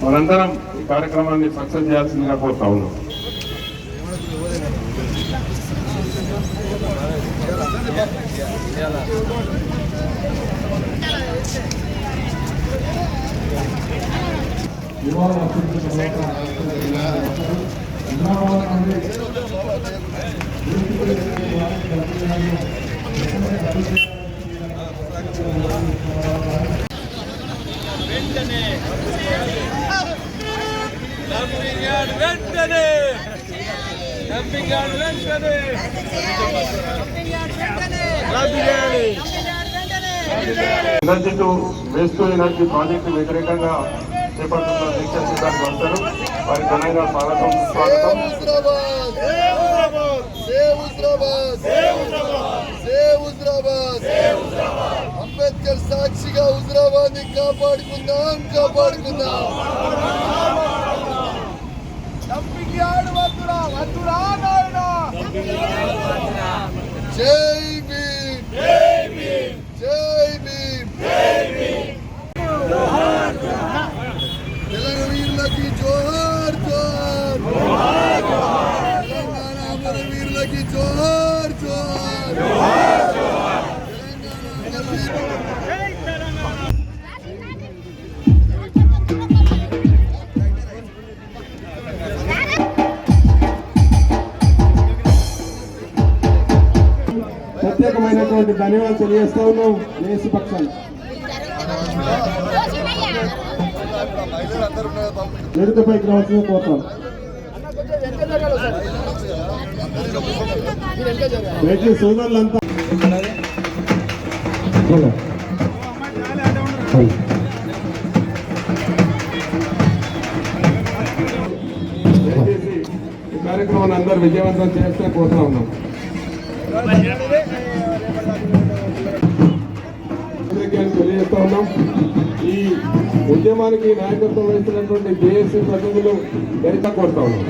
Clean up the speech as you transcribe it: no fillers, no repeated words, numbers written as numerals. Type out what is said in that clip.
మనందరం ఈ కార్యక్రమాన్ని సక్సెస్ చేయాల్సిందిగా కోరుతా ఉన్నాం. Energy to waste to energy project వ్యతిరేకంగా చేపడుతున్న దీక్ష సిద్ధాంత సంస్థలు వారి ఘనంగా స్వాగతం. అంబేద్కర్ సాక్షిగా హుజరాబాద్ ని కాపాడుకుందాం. జై భీమ్, జై భీమ్. తెలంగాణ వీరులకి జోహార్, తెలంగాణ అమర వీరులకి జోహార్. ప్రత్యేకమైనటువంటి ధన్యవాదాలు తెలియజేస్తా ఉన్నాం. ఏసీ పక్షాలు వేదికపైకి రావాల్సింది కోరుతాం. సోదరులంతా దయచేసి ఈ కార్యక్రమాన్ని అందరూ విజయవంతం చేస్తే కోరుతా ఉన్నాం. తెలియజేస్తా ఉన్నాం. ఈ ఉద్యమానికి నాయకత్వం వహిస్తున్నటువంటి జేఏసీ ప్రతినిధులు దయచేసి కోరుతా ఉన్నాం.